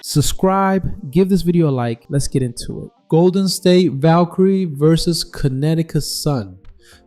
Subscribe, give this video a like, let's get into it. Golden State Valkyrie versus Connecticut Sun.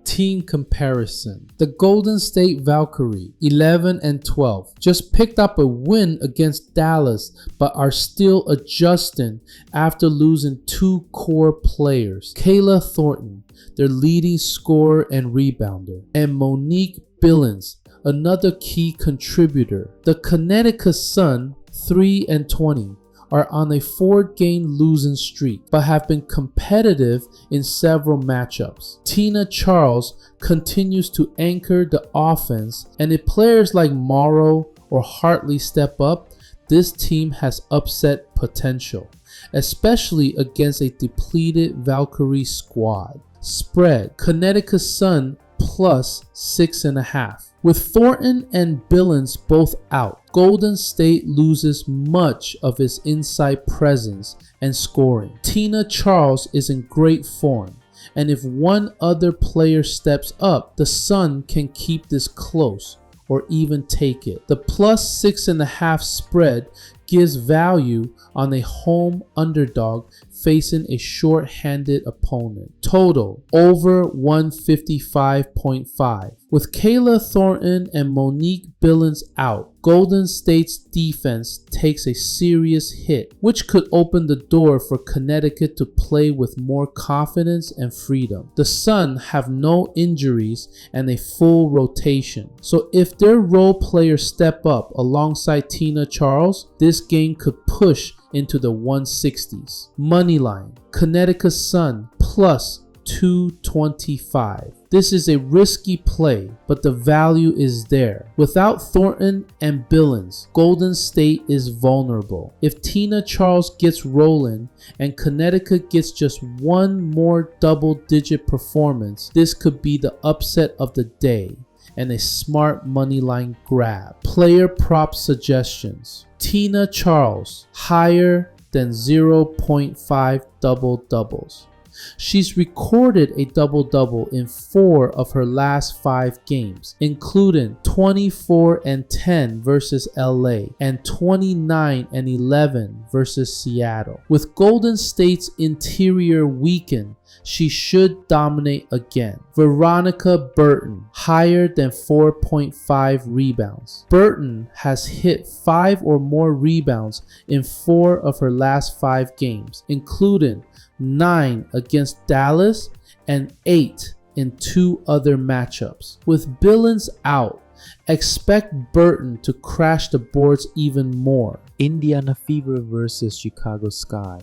Team comparison. The Golden State Valkyrie, 11-12, just picked up a win against Dallas, but are still adjusting after losing two core players, Kayla Thornton, their leading scorer and rebounder, and Monique Billings, another key contributor. The Connecticut Sun, 3-20, are on a 4-game losing streak, but have been competitive in several matchups. Tina Charles continues to anchor the offense, and if players like Morrow or Hartley step up, this team has upset potential, especially against a depleted Valkyrie squad. Spread: Connecticut Sun plus 6.5. With Thornton and Billings both out, Golden State loses much of its inside presence and scoring. Tina Charles is in great form, and if one other player steps up, the Sun can keep this close or even take it. The plus 6.5 spread gives value on a home underdog facing a short-handed opponent. Total over 155.5. With Kayla Thornton and Monique Billings out, Golden State's defense takes a serious hit, which could open the door for Connecticut to play with more confidence and freedom. The Sun have no injuries and a full rotation, so if their role players step up alongside Tina Charles, this game could push into the 160s. Moneyline: Connecticut Sun plus 225. This is a risky play, but the value is there. Without Thornton and Billings, Golden State is vulnerable. If Tina Charles gets rolling and Connecticut gets just one more double-digit performance, this could be the upset of the day and a smart moneyline grab. Player prop suggestions: Tina Charles, higher than 0.5 double-doubles. She's recorded a double-double in 4 of her last 5 games, including 24-10 versus LA and 29-11 versus Seattle. With Golden State's interior weakened, she should dominate again. Veronica Burton, higher than 4.5 rebounds. Burton has hit 5 or more rebounds in 4 of her last 5 games, including 9 against Dallas and 8 in 2 other matchups. With Billings out, expect Burton to crash the boards even more. Indiana Fever versus Chicago Sky.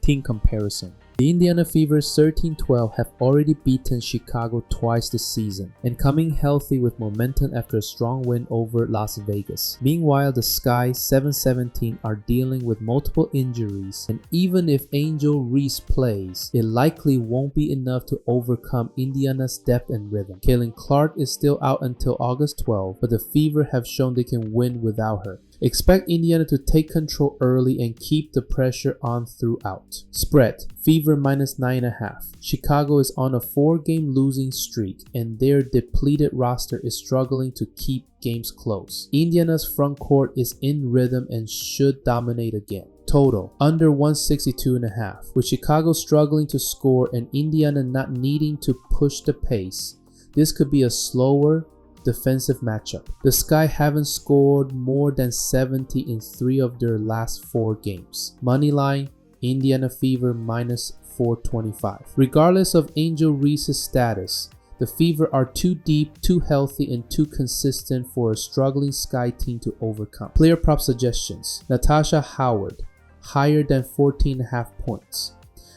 Team comparison. The Indiana Fever 13-12 have already beaten Chicago twice this season and coming healthy with momentum after a strong win over Las Vegas. Meanwhile, the Sky 7-17 are dealing with multiple injuries, and even if Angel Reese plays, it likely won't be enough to overcome Indiana's depth and rhythm. Caitlin Clark is still out until August 12, but the Fever have shown they can win without her. Expect Indiana to take control early and keep the pressure on throughout. Spread: Fever minus 9.5. Chicago is on a 4-game losing streak, and their depleted roster is struggling to keep games close. Indiana's front court is in rhythm and should dominate again. Total under 162.5. With Chicago struggling to score and Indiana not needing to push the pace, this could be a slower defensive matchup. The Sky haven't scored more than 70 in 3 of their last 4 games. Moneyline: Indiana Fever minus 425. Regardless of Angel Reese's status, the Fever are too deep, too healthy, and too consistent for a struggling Sky team to overcome. Player prop suggestions: Natasha Howard, higher than 14.5 points.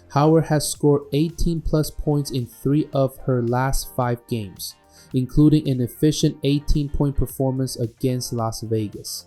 Howard has scored 18 plus points in 3 of her last 5 games, including an efficient 18-point performance against Las Vegas.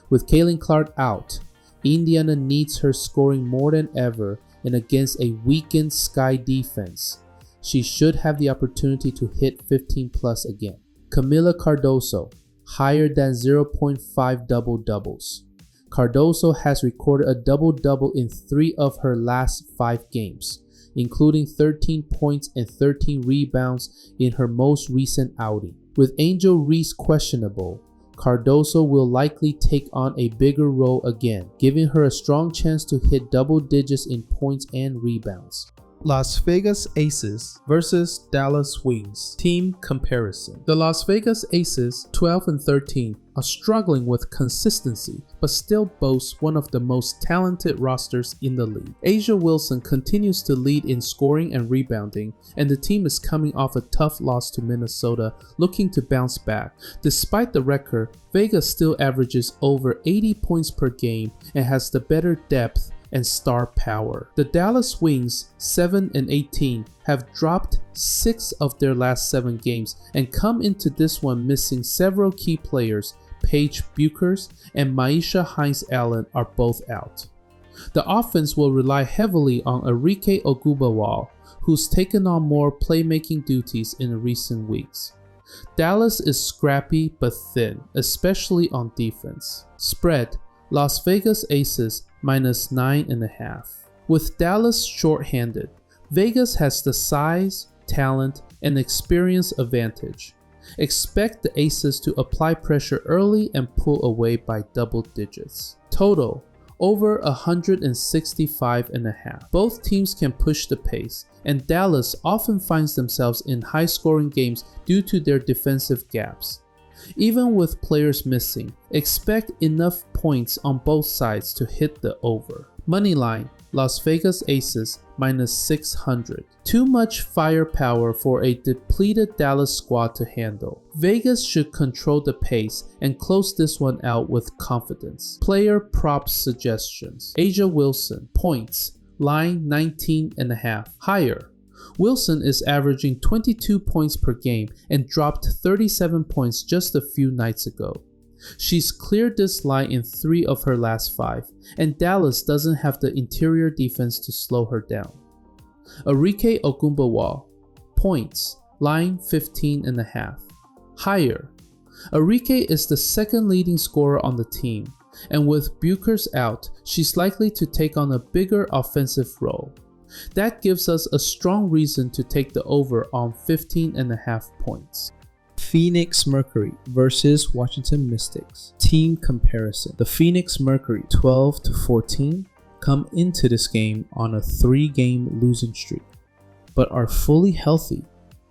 With Caitlin Clark out, Indiana needs her scoring more than ever, and against a weakened Sky defense, she should have the opportunity to hit 15 plus again. Camila Cardoso, higher than 0.5 double-doubles. Cardoso has recorded a double-double in 3 of her last 5 games, including 13 points and 13 rebounds in her most recent outing. With Angel Reese questionable, Cardoso will likely take on a bigger role again, giving her a strong chance to hit double digits in points and rebounds. Las Vegas Aces versus Dallas Wings. Team comparison. The Las Vegas Aces, 12 and 13, are struggling with consistency, but still boast one of the most talented rosters in the league. A'ja Wilson continues to lead in scoring and rebounding, and the team is coming off a tough loss to Minnesota, looking to bounce back. Despite the record, Vegas still averages over 80 points per game and has the better depth and star power. The Dallas Wings, 7 and 18, have dropped 6 of their last 7 games and come into this one missing several key players. Paige Bueckers and Maisha Hines-Allen are both out. The offense will rely heavily on Arike Ogunbowale, who's taken on more playmaking duties in recent weeks. Dallas is scrappy but thin, especially on defense. Spread: Las Vegas Aces -9.5. With Dallas shorthanded, Vegas has the size, talent, and experience advantage. Expect the Aces to apply pressure early and pull away by double digits. Total: over 165.5. Both teams can push the pace, and Dallas often finds themselves in high-scoring games due to their defensive gaps. Even with players missing, expect enough points on both sides to hit the over. Moneyline: Las Vegas Aces -600. Too much firepower for a depleted Dallas squad to handle. Vegas should control the pace and close this one out with confidence. Player props suggestions: A'ja Wilson, points, line 19.5. Higher. Wilson is averaging 22 points per game and dropped 37 points just a few nights ago. She's cleared this line in 3 of her last 5, and Dallas doesn't have the interior defense to slow her down. Arike Ogunbowale, points, line 15.5. Higher. Arike is the second leading scorer on the team, and with Bueckers out, she's likely to take on a bigger offensive role. That gives us a strong reason to take the over on 15.5 points. Phoenix Mercury versus Washington Mystics. Team comparison. The Phoenix Mercury, 12 to 14, come into this game on a 3-game losing streak, but are fully healthy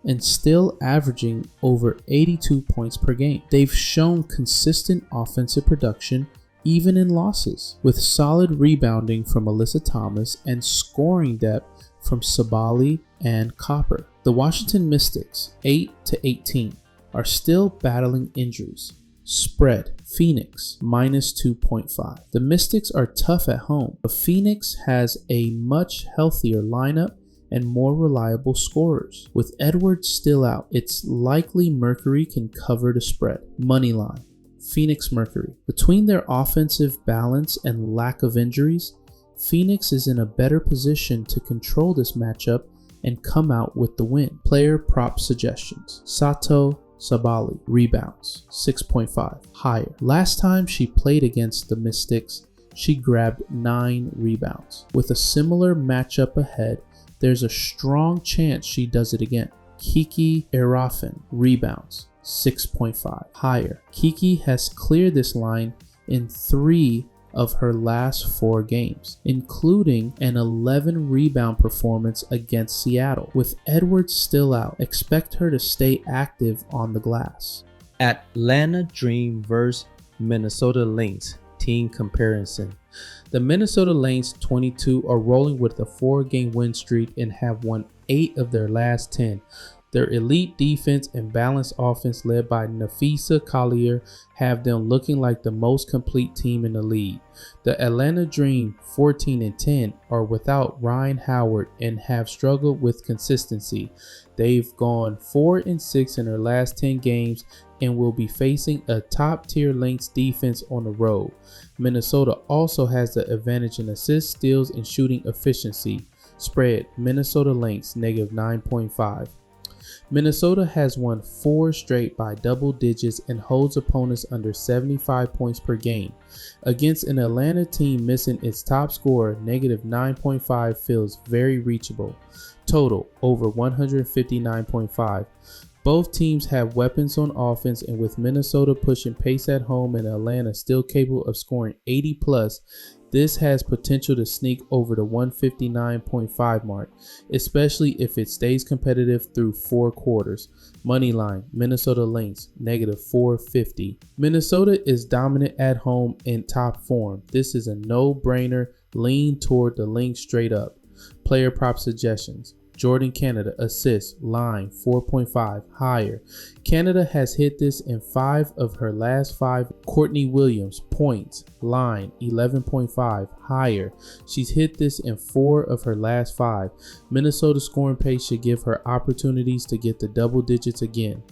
and still averaging over 82 points per game. They've shown consistent offensive production even in losses, with solid rebounding from Alyssa Thomas and scoring depth from Sabally and Copper. The Washington Mystics, 8 to 18, are still battling injuries. Spread: Phoenix -2.5. The Mystics are tough at home, but Phoenix has a much healthier lineup and more reliable scorers. With Edwards still out, it's likely Mercury can cover the spread. Moneyline: Phoenix Mercury. Between their offensive balance and lack of injuries, Phoenix is in a better position to control this matchup and come out with the win. Player prop suggestions: Sato Sabally, rebounds 6.5, higher. Last time she played against the Mystics, she grabbed 9 rebounds. With a similar matchup ahead, there's a strong chance she does it again. Kiki Erafin, rebounds 6.5, higher. Kiki has cleared this line in 3 of her last 4 games, including an 11 rebound performance against Seattle. With Edwards still out, expect her to stay active on the glass. Atlanta Dream vs Minnesota Lynx. Team comparison. The Minnesota Lynx, 22, are rolling with a 4-game win streak and have won 8 of their last 10. Their elite defense and balanced offense led by Nafisa Collier have them looking like the most complete team in the league. The Atlanta Dream, 14 and 10, are without Ryan Howard and have struggled with consistency. They've gone 4 and 6 in their last 10 games and will be facing a top-tier Lynx defense on the road. Minnesota also has the advantage in assists, steals, and shooting efficiency. Spread: Minnesota Lynx, -9.5. Minnesota has won 4 straight by double digits and holds opponents under 75 points per game. Against an Atlanta team missing its top scorer, -9.5 feels very reachable. Total: over 159.5. Both teams have weapons on offense, and with Minnesota pushing pace at home and Atlanta still capable of scoring 80 plus, this has potential to sneak over the 159.5 mark, especially if it stays competitive through 4 quarters. Moneyline, Minnesota Lynx, -450. Minnesota is dominant at home in top form. This is a no-brainer. Lean toward the Lynx straight up. Player prop suggestions. Jordan Canada, assists, line 4.5, higher. Canada has hit this in 5 of her last 5. Courtney Williams, points, line 11.5, higher. She's hit this in 4 of her last 5. Minnesota scoring pace should give her opportunities to get the double digits again.